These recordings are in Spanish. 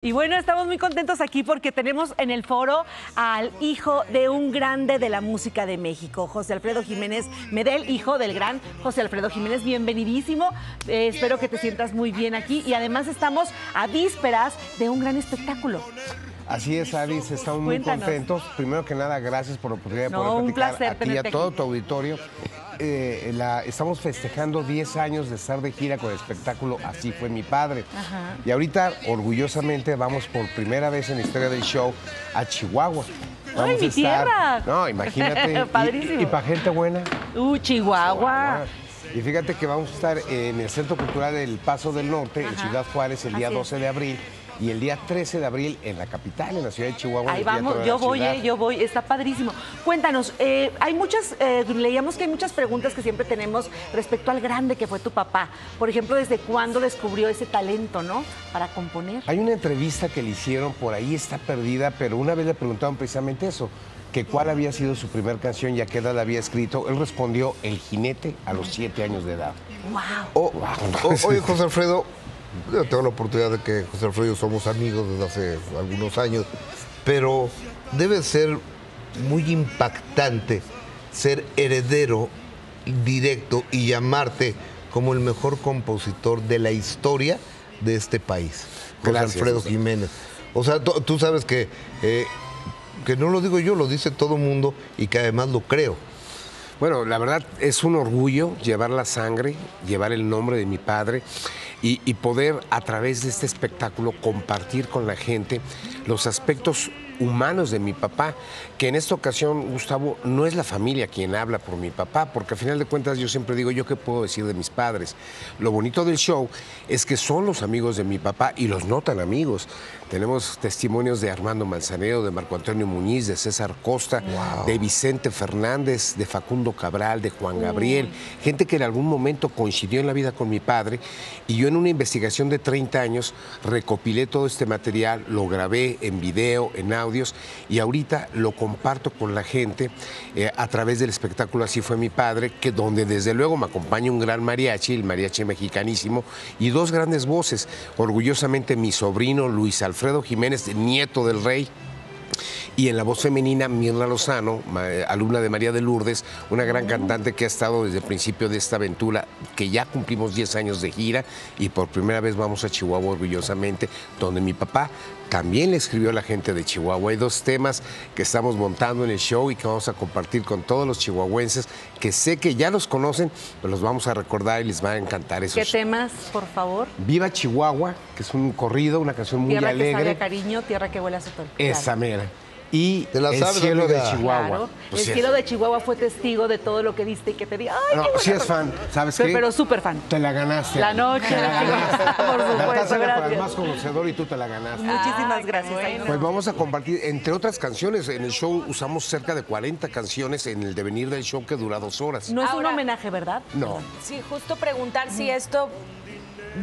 Y bueno, estamos muy contentos aquí porque tenemos en el foro al hijo de un grande de la música de México, José Alfredo Jiménez Medel, hijo del gran José Alfredo Jiménez. Bienvenidísimo, espero que te sientas muy bien aquí y además estamos a vísperas de un gran espectáculo. Así es, Alice, estamos muy contentos. Primero que nada, gracias por la oportunidad de poder platicar a ti y a todo tu auditorio. Estamos festejando 10 años de estar de gira con el espectáculo Así fue mi padre. Ajá. Y ahorita, orgullosamente, vamos por primera vez en la historia del show a Chihuahua. ¡Ay, mi tierra! No, imagínate. Padrísimo. Y para gente buena. Chihuahua. Y fíjate que vamos a estar en el Centro Cultural del Paso del Norte, en Ciudad Juárez, el día 12 de abril. Y el día 13 de abril en la capital, en la ciudad de Chihuahua. Ahí vamos, yo voy, está padrísimo. Cuéntanos, leíamos que hay muchas preguntas que siempre tenemos respecto al grande que fue tu papá. Por ejemplo, ¿desde cuándo descubrió ese talento, no? Para componer. Hay una entrevista que le hicieron, por ahí está perdida, pero una vez le preguntaron precisamente eso, que cuál había sido su primer canción y a qué edad la había escrito. Él respondió, El Jinete, a los 7 años de edad. ¡Wow! Oye, José Alfredo, yo tengo la oportunidad de que José Alfredo y yo somos amigos desde hace algunos años, pero debe ser muy impactante ser heredero directo y llamarte como el mejor compositor de la historia de este país, José Alfredo Jiménez. O sea, tú sabes que no lo digo yo, lo dice todo el mundo y que además lo creo. Bueno, la verdad es un orgullo llevar la sangre, llevar el nombre de mi padre y poder a través de este espectáculo compartir con la gente los aspectos humanos de mi papá, que en esta ocasión, Gustavo, no es la familia quien habla por mi papá, porque al final de cuentas yo siempre digo, ¿yo qué puedo decir de mis padres? Lo bonito del show es que son los amigos de mi papá y los no tan amigos. Tenemos testimonios de Armando Manzanero, de Marco Antonio Muñiz, de César Costa, de Vicente Fernández, de Facundo Cabral, de Juan Gabriel, gente que en algún momento coincidió en la vida con mi padre, y yo en una investigación de 30 años recopilé todo este material, lo grabé en video, en audios, y ahorita lo comparto con la gente a través del espectáculo Así fue mi padre, que donde desde luego me acompaña un gran mariachi, el mariachi mexicanísimo, y dos grandes voces, orgullosamente mi sobrino Luis Alfredo Jiménez, nieto del rey, y en la voz femenina, Mirna Lozano, alumna de María de Lourdes, una gran cantante que ha estado desde el principio de esta aventura, que ya cumplimos 10 años de gira y por primera vez vamos a Chihuahua orgullosamente, donde mi papá también le escribió a la gente de Chihuahua. Hay dos temas que estamos montando en el show y que vamos a compartir con todos los chihuahuenses, que sé que ya los conocen, pero los vamos a recordar y les va a encantar esos. ¿Qué temas, por favor? Viva Chihuahua, que es un corrido, una canción muy alegre. Tierra que sabe a cariño, tierra que huele a sotol. Esa mera. Y El cielo de Chihuahua. Claro. Pues el cielo de Chihuahua fue testigo de todo lo que diste y que te di. ¡Ay, no, qué sí es fan, ¿sabes qué? Pero súper fan. Te la ganaste. La noche. Te la ganaste. Por supuesto, la taza era para el gracias. más conocedor y tú te la ganaste. Muchísimas gracias. bueno. Pues vamos a compartir, entre otras canciones, en el show usamos cerca de 40 canciones en el devenir del show que dura 2 horas. No es un Ahora- homenaje, ¿verdad? No. Sí, justo preguntar si esto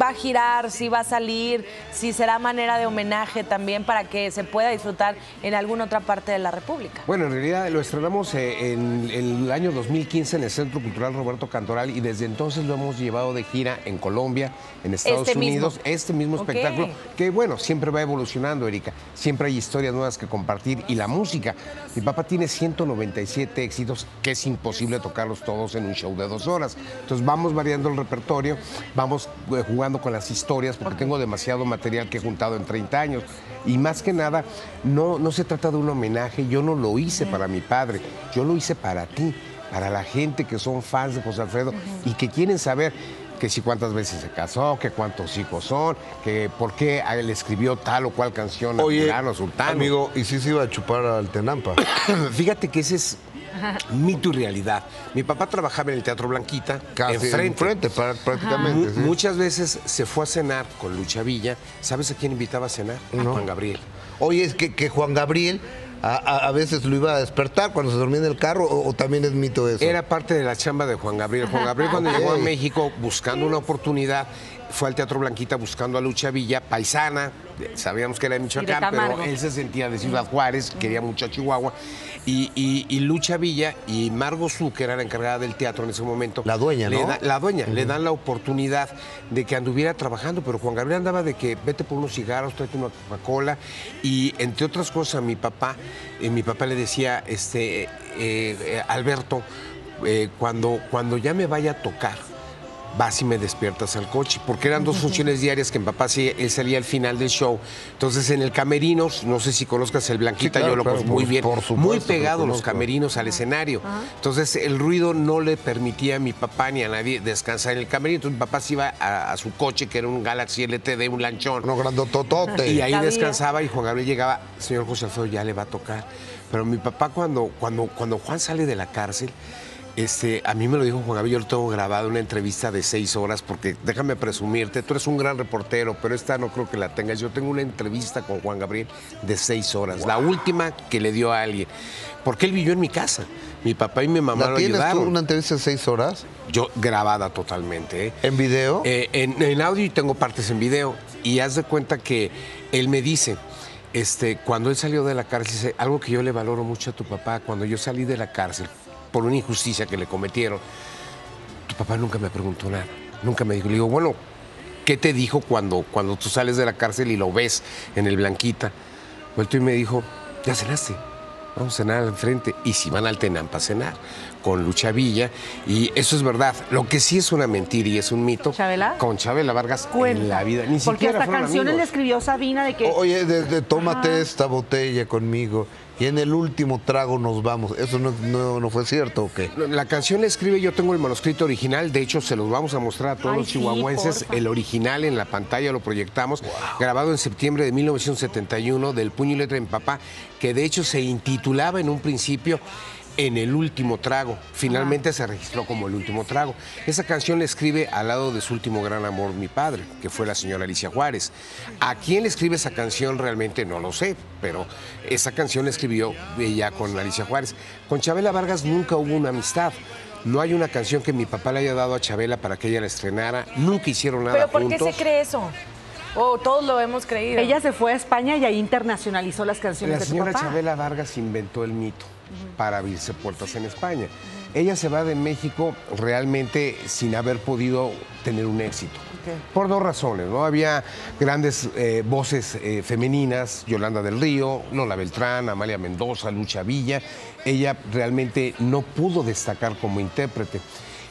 va a girar, si va a salir, si será manera de homenaje también para que se pueda disfrutar en alguna otra parte de la República. Bueno, en realidad lo estrenamos en el año 2015 en el Centro Cultural Roberto Cantoral y desde entonces lo hemos llevado de gira en Colombia, en Estados Unidos, mismo. este mismo Ok. espectáculo, que bueno, siempre va evolucionando, Erika, siempre hay historias nuevas que compartir y la música. Mi papá tiene 197 éxitos, que es imposible tocarlos todos en un show de 2 horas. Entonces vamos variando el repertorio, vamos jugando con las historias, porque tengo demasiado material que he juntado en 30 años. Y más que nada, no se trata de un homenaje, yo no lo hice para mi padre, yo lo hice para ti, para la gente que son fans de José Alfredo y que quieren saber que si cuántas veces se casó, que cuántos hijos son, que por qué a él escribió tal o cual canción a fulano, sultano. Amigo, ¿y si se iba a chupar al Tenampa? Fíjate que ese es mito y realidad. Mi papá trabajaba en el Teatro Blanquita, Casi enfrente. prácticamente. Sí. Muchas veces se fue a cenar con Lucha Villa. ¿Sabes a quién invitaba a cenar? A Juan Gabriel. Oye, es que Juan Gabriel a veces lo iba a despertar cuando se dormía en el carro, o también es mito eso. Era parte de la chamba de Juan Gabriel. Juan Gabriel cuando llegó a México buscando una oportunidad, fue al Teatro Blanquita buscando a Lucha Villa, paisana, sabíamos que era de Michoacán, pero Camargo. él se sentía de Ciudad Juárez, quería mucho a Chihuahua. Y Lucha Villa y Margo Su, que era la encargada del teatro en ese momento. La dueña, ¿no? Le dan la oportunidad de que anduviera trabajando, pero Juan Gabriel andaba de que vete por unos cigarros, tráete una Coca-Cola. Y entre otras cosas, mi papá le decía, Alberto, cuando ya me vaya a tocar, vas y me despiertas al coche, porque eran 2 funciones diarias que mi papá él salía al final del show. Entonces en el camerino, no sé si conozcas el Blanquita, Sí, claro, yo lo claro, conozco muy bien, por supuesto muy que pegado lo los conozco. camerinos al escenario. Entonces el ruido no le permitía a mi papá ni a nadie descansar en el camerino. Entonces mi papá se iba a su coche, que era un Galaxy LTD, un lanchón. Uno grandototote. Y ahí Cabía. descansaba y Juan Gabriel llegaba, señor José Alfredo, ya le va a tocar. Pero mi papá cuando Juan sale de la cárcel, a mí me lo dijo Juan Gabriel, yo lo tengo grabado en una entrevista de 6 horas, porque déjame presumirte, tú eres un gran reportero, pero esta no creo que la tengas. Yo tengo una entrevista con Juan Gabriel de 6 horas, la última que le dio a alguien, porque él vivió en mi casa. Mi papá y mi mamá ¿La lo tienes tú ayudaron. una entrevista de 6 horas? Yo grabada totalmente, ¿eh? ¿En video? En audio y tengo partes en video. Y haz de cuenta que él me dice, cuando él salió de la cárcel, dice, algo que yo le valoro mucho a tu papá, cuando yo salí de la cárcel por una injusticia que le cometieron, tu papá nunca me preguntó nada, nunca me dijo. Le digo, bueno, ¿qué te dijo cuando tú sales de la cárcel y lo ves en el Blanquita? Vuelto y me dijo, ya cenaste, vamos a cenar al frente. Y si van al Tenampa a cenar con Lucha Villa, y eso es verdad. Lo que sí es una mentira y es un mito, ¿Chabela? con Chabela Vargas Cuenta. en la vida. Ni Porque siquiera hasta fueron canciones le amigos. escribió Sabina de que... Oye, tómate esta botella conmigo y en el último trago nos vamos. ¿Eso no fue cierto o qué? La canción la escribe, yo tengo el manuscrito original, de hecho se los vamos a mostrar a todos Ay, los sí, chihuahuenses, porfa. el original en la pantalla lo proyectamos, grabado en septiembre de 1971 del Puño y Letra de mi papá, que de hecho se intitulaba en un principio En el último trago. Finalmente se registró como El último trago. Esa canción la escribe al lado de su último gran amor, mi padre, que fue la señora Alicia Juárez. ¿A quién le escribe esa canción? Realmente no lo sé, pero esa canción la escribió ella con Alicia Juárez. Con Chabela Vargas nunca hubo una amistad. No hay una canción que mi papá le haya dado a Chabela para que ella la estrenara. Nunca hicieron nada ¿Pero por qué juntos. se cree eso? O todos lo hemos creído. Ella se fue a España y ahí internacionalizó las canciones La de tu señora papá. Chabela Vargas inventó el mito para abrirse puertas en España. Ella se va de México realmente sin haber podido tener un éxito. Por 2 razones, ¿no? Había grandes voces femeninas, Yolanda del Río, Lola Beltrán, Amalia Mendoza, Lucha Villa. Ella realmente no pudo destacar como intérprete.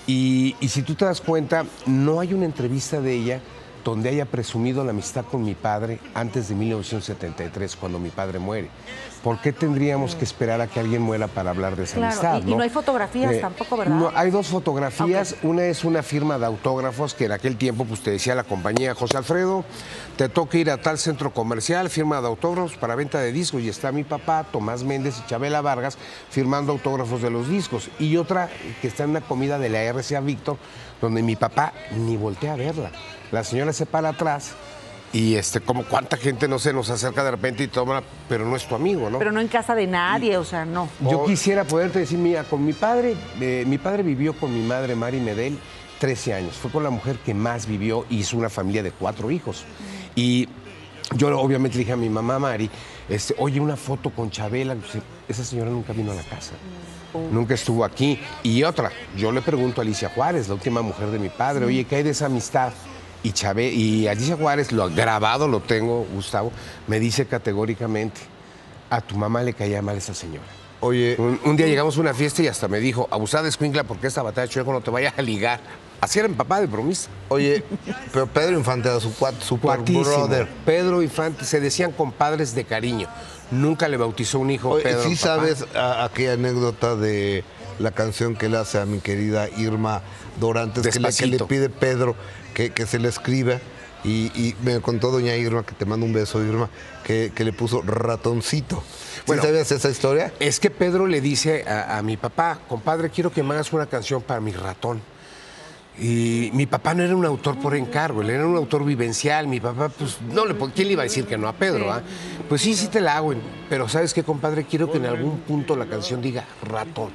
Y si tú te das cuenta, no hay una entrevista de ella donde haya presumido la amistad con mi padre antes de 1973, cuando mi padre muere. ¿Por qué tendríamos que esperar a que alguien muera para hablar de esa Claro, amistad? y no hay fotografías tampoco, ¿verdad? No, hay 2 fotografías. Una es una firma de autógrafos que en aquel tiempo pues, te decía la compañía, José Alfredo, te toca ir a tal centro comercial, firma de autógrafos para venta de discos, y está mi papá, Tomás Méndez y Chabela Vargas firmando autógrafos de los discos. Y otra que está en una comida de la RCA Víctor, donde mi papá ni voltea a verla. La señora se para atrás y como cuánta gente, no sé, nos acerca de repente y toma, pero no es tu amigo, ¿no? Pero no en casa de nadie, o sea, no. Yo quisiera poderte decir, mira, con mi padre vivió con mi madre Mari Medel 13 años. Fue con la mujer que más vivió y hizo una familia de 4 hijos. Y yo obviamente le dije a mi mamá Mari, oye, una foto con Chabela. Esa señora nunca vino a la casa. Nunca estuvo aquí. Y otra, yo le pregunto a Alicia Juárez, la última mujer de mi padre, oye, ¿qué hay de esa amistad? Y Alicia Juárez, lo grabado lo tengo, Gustavo, me dice categóricamente, a tu mamá le caía mal esa señora. Oye, Un día llegamos a una fiesta y hasta me dijo, abusada escuincla, porque esta batalla de chueco no te vaya a ligar. Así era mi papá de bromista. oye, pero Pedro Infante era su Cuatísimo. brother. Pedro Infante, se decían compadres de cariño. Nunca le bautizó un hijo, Oye, Pedro. ¿sí papá. sabes aquella anécdota de la canción que le hace a mi querida Irma Dorantes, que le Despacito. pide Pedro que se le escriba? Y me contó doña Irma, que te mando un beso, Irma, que le puso ratoncito. Bueno, ¿Sí sabías esa historia? Es que Pedro le dice a mi papá, compadre, quiero que me hagas una canción para mi ratón. Y mi papá no era un autor por encargo, él era un autor vivencial. Mi papá, pues, ¿quién le iba a decir que no a Pedro? Sí. Pues sí, sí te la hago, pero ¿sabes qué, compadre? Quiero que en algún punto la canción diga ratón,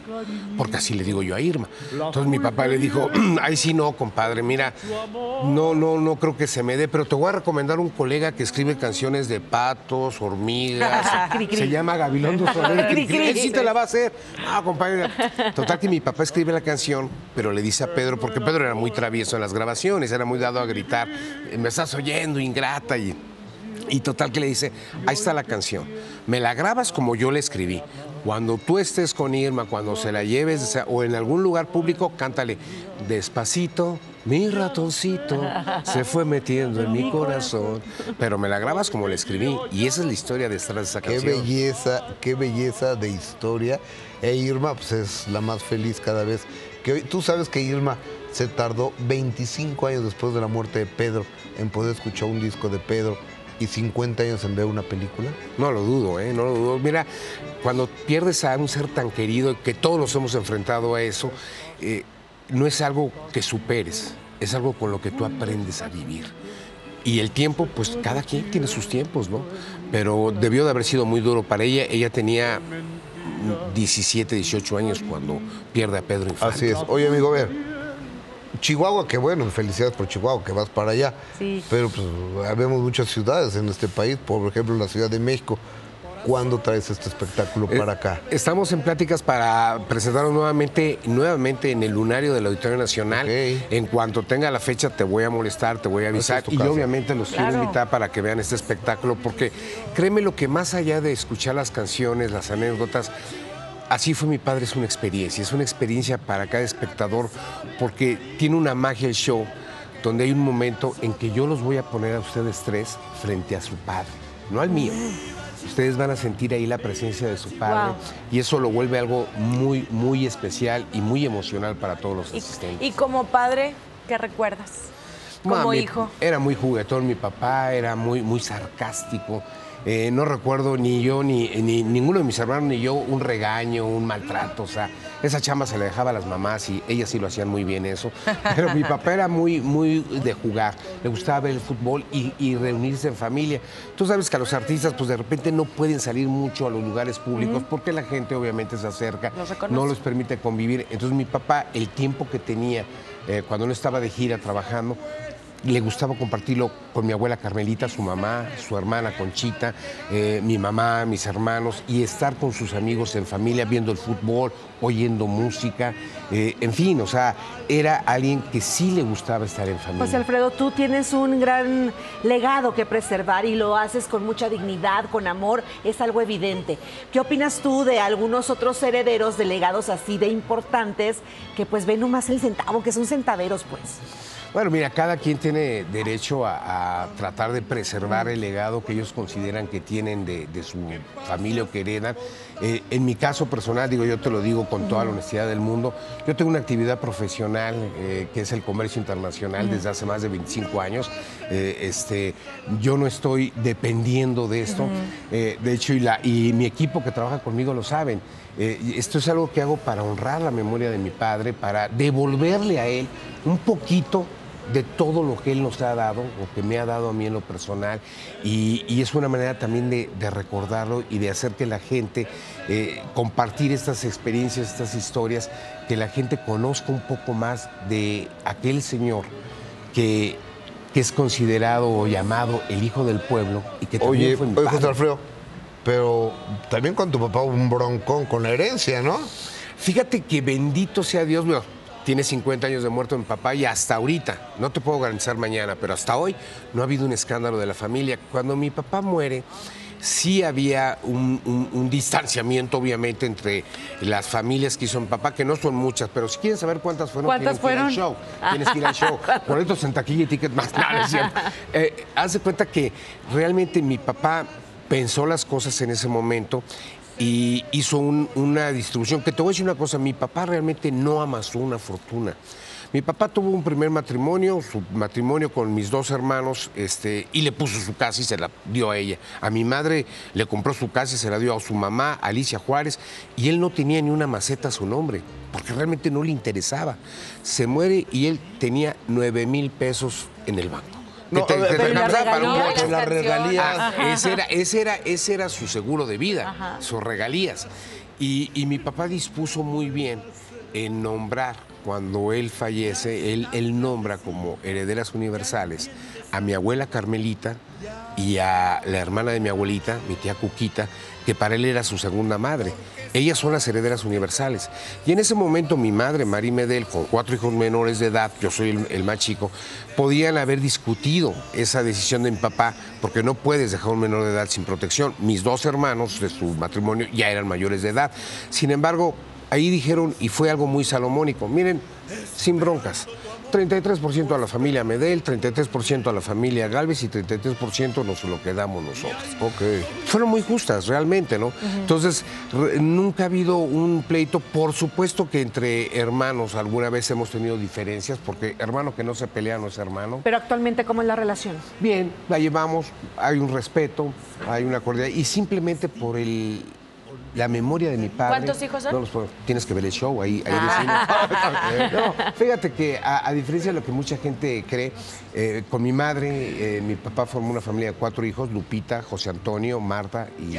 porque así le digo yo a Irma. Entonces mi papá le dijo, ay, sí, no, compadre, mira, no creo que se me dé, pero te voy a recomendar un colega que escribe canciones de patos, hormigas, se llama Gabilondo Soler, él sí te la va a hacer. Ah, compadre. Total que mi papá escribe la canción, pero le dice a Pedro, porque Pedro era muy travieso en las grabaciones, era muy dado a gritar, me estás oyendo, ingrata, y total que le dice, ahí está la canción, me la grabas como yo la escribí. Cuando tú estés con Irma, cuando se la lleves o en algún lugar público, cántale, despacito, mi ratoncito se fue metiendo en mi corazón. Pero me la grabas como la escribí, y esa es la historia detrás de esa canción. Qué belleza de historia. E Irma, pues es la más feliz cada vez. Tú sabes que Irma se tardó 25 años después de la muerte de Pedro en poder escuchar un disco de Pedro y 50 años en ver una película. No lo dudo, no lo dudo. Mira, cuando pierdes a un ser tan querido, que todos nos hemos enfrentado a eso, no es algo que superes, es algo con lo que tú aprendes a vivir. Y el tiempo, pues cada quien tiene sus tiempos, ¿no? Pero debió de haber sido muy duro para ella. Ella tenía 17, 18 años cuando pierde a Pedro Infante. Así es. Oye, amigo, a ver, Chihuahua, que bueno, felicidades por Chihuahua, que vas para allá. Sí. Pero pues habemos muchas ciudades en este país, por ejemplo, la Ciudad de México. ¿Cuándo traes este espectáculo para acá? Estamos en pláticas para presentarlo nuevamente en el Lunario del Auditorio Nacional. Okay. En cuanto tenga la fecha te voy a molestar, te voy a avisar. Y obviamente los quiero invitar para que vean este espectáculo, porque créeme lo que más allá de escuchar las canciones, las anécdotas, así fue mi padre, es una experiencia para cada espectador, porque tiene una magia el show, donde hay un momento en que yo los voy a poner a ustedes tres frente a su padre, no al mío. Ustedes van a sentir ahí la presencia de su padre, y eso lo vuelve algo muy, muy especial y muy emocional para todos los asistentes. Y como padre, ¿qué recuerdas? Como hijo. Era muy juguetón mi papá, era muy, muy sarcástico. No recuerdo ni yo, ni ninguno de mis hermanos, ni yo, un regaño, un maltrato. O sea, esa chamba se la dejaba a las mamás y ellas sí lo hacían muy bien eso. Pero mi papá era muy, muy de jugar. Le gustaba ver el fútbol y reunirse en familia. Tú sabes que a los artistas, pues de repente no pueden salir mucho a los lugares públicos porque la gente obviamente se acerca, no les permite convivir. Entonces mi papá, el tiempo que tenía cuando no estaba de gira trabajando, le gustaba compartirlo con mi abuela Carmelita, su mamá, su hermana Conchita, mi mamá, mis hermanos, y estar con sus amigos en familia, viendo el fútbol, oyendo música, en fin, o sea, era alguien que sí le gustaba estar en familia. José Alfredo, tú tienes un gran legado que preservar y lo haces con mucha dignidad, con amor, es algo evidente. ¿Qué opinas tú de algunos otros herederos de legados así de importantes que pues ven nomás el centavo, que son centaveros, pues? Bueno, mira, cada quien tiene derecho a tratar de preservar el legado que ellos consideran que tienen de su familia o que heredan. En mi caso personal, yo te lo digo con toda la honestidad del mundo, yo tengo una actividad profesional que es el comercio internacional desde hace más de 25 años. Yo no estoy dependiendo de esto. De hecho, y mi equipo que trabaja conmigo lo saben. Esto es algo que hago para honrar la memoria de mi padre, para devolverle a él un poquito de todo lo que él nos ha dado, o que me ha dado a mí en lo personal, y es una manera también de recordarlo y de hacer que la gente, compartir estas experiencias, estas historias, que la gente conozca un poco más de aquel señor que es considerado o llamado el hijo del pueblo y que también fue mi padre. José Alfredo, pero también con tu papá un broncón con la herencia, ¿no? Fíjate que bendito sea Dios, tiene 50 años de muerto mi papá y hasta ahorita, no te puedo garantizar mañana, pero hasta hoy no ha habido un escándalo de la familia. Cuando mi papá muere, sí había un distanciamiento, obviamente, entre las familias que hizo mi papá, que no son muchas, pero si quieren saber cuántas fueron, ¿cuántas fueron? Tienes que ir al show. Boletos en taquilla y tickets más. Nada, es cierto. Haz de cuenta que realmente mi papá pensó las cosas en ese momento y hizo una distribución. Que te voy a decir una cosa, mi papá realmente no amasó una fortuna. Mi papá tuvo un primer matrimonio, su matrimonio con mis dos hermanos, y le puso su casa y se la dio a ella. A mi madre le compró su casa y se la dio a su mamá, Alicia Juárez, y él no tenía ni una maceta a su nombre, porque realmente no le interesaba. Se muere y él tenía 9,000 pesos en el banco. No, Te alcanzaba para un regalías, bocho. las regalías. Ese era su seguro de vida, sus regalías. Y mi papá dispuso muy bien en nombrar, cuando él fallece, él nombra como herederas universales a mi abuela Carmelita y a la hermana de mi abuelita, mi tía Cuquita, que para él era su segunda madre. Ellas son las herederas universales. Y en ese momento mi madre, Mari Medel, con 4 hijos menores de edad, yo soy el más chico, podían haber discutido esa decisión de mi papá, porque no puedes dejar a un menor de edad sin protección. Mis 2 hermanos de su matrimonio ya eran mayores de edad. Sin embargo, ahí dijeron, y fue algo muy salomónico, miren, sin broncas, 33% a la familia Medel, 33% a la familia Gálvez y 33% nos lo quedamos nosotros. Ok. Fueron muy justas, realmente, ¿no? Entonces, nunca ha habido un pleito. Por supuesto que entre hermanos alguna vez hemos tenido diferencias, porque hermano que no se pelea no es hermano. Pero actualmente, ¿cómo es la relación? Bien, la llevamos, hay un respeto, hay una cordialidad, y simplemente por la memoria de mi padre. ¿Cuántos hijos son? No los puedo. Tienes que ver el show, ahí decimos. No, fíjate que a diferencia de lo que mucha gente cree, con mi madre, mi papá formó una familia de 4 hijos, Lupita, José Antonio, Marta y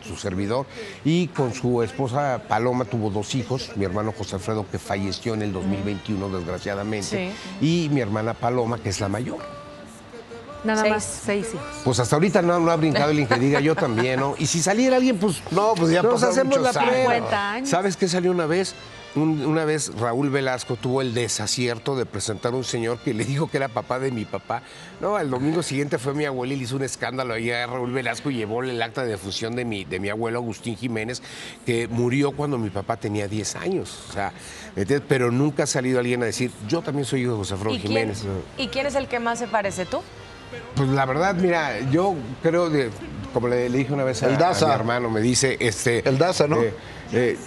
su servidor. Y con su esposa Paloma tuvo 2 hijos, mi hermano José Alfredo, que falleció en el 2021, desgraciadamente, y mi hermana Paloma, que es la mayor. Nada 6. más 6 hijos. Pues hasta ahorita no ha brincado alguien que diga yo también, ¿no? Y si saliera alguien, pues No, pues ya nos pasaron hacemos la muchos años. prueba. 50 años. ¿Sabes qué salió una vez? Una vez Raúl Velasco tuvo el desacierto de presentar a un señor que le dijo que era papá de mi papá. No, el domingo siguiente fue mi abuela y le hizo un escándalo ahí a Raúl Velasco y llevó el acta de defunción de mi abuelo Agustín Jiménez, que murió cuando mi papá tenía 10 años. O sea, ¿me entiendes? Pero nunca ha salido alguien a decir, yo también soy hijo de José Alfredo Jiménez. ¿Y quién es el que más se parece, tú? Pues la verdad, mira, yo creo, como le dije una vez a El Daza. mi hermano, me dice, El Daza, ¿no?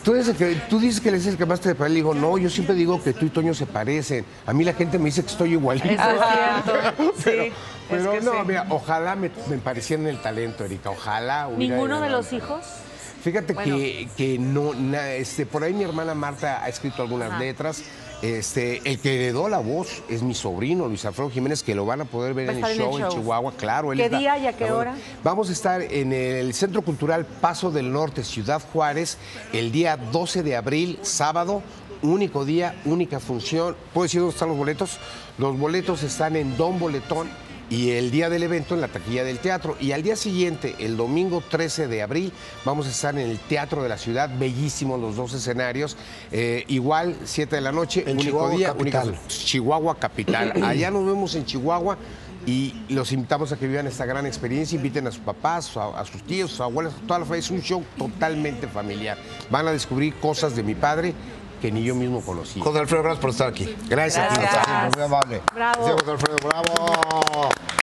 tú dices que él es el que más te parece. Le digo, no, yo siempre digo que tú y Toño se parecen. A mí la gente me dice que estoy igualito. Eso es cierto. Pero es que no, sí. mira, ojalá me parecieran el talento, Erika, ojalá. hubiera- ¿Ninguno de los hijos? Fíjate Bueno. que no, por ahí mi hermana Marta ha escrito algunas letras. El que heredó la voz es mi sobrino, Luis Alfredo Jiménez, que lo van a poder ver Va a en estar el en el show en show. Chihuahua, claro. ¿Qué día y a qué hora? Vamos a estar en el Centro Cultural Paso del Norte, Ciudad Juárez, el día 12 de abril, sábado. Único día, única función. ¿Puedo decir dónde están los boletos? Los boletos están en Don Boletón y el día del evento en la taquilla del teatro. Y al día siguiente, el domingo 13 de abril, vamos a estar en el Teatro de la Ciudad, bellísimos los 2 escenarios. Igual, 7 de la noche, En único Chihuahua día, capital. única- Chihuahua Capital. Allá nos vemos en Chihuahua. Y los invitamos a que vivan esta gran experiencia, inviten a sus papás, a sus tíos, a sus abuelas, a toda la familia. Es un show totalmente familiar. Van a descubrir cosas de mi padre que ni yo mismo conocía. José Alfredo, gracias por estar aquí. Gracias a ti. Gracias. Muy amable. Bravo. Gracias, José Alfredo, bravo.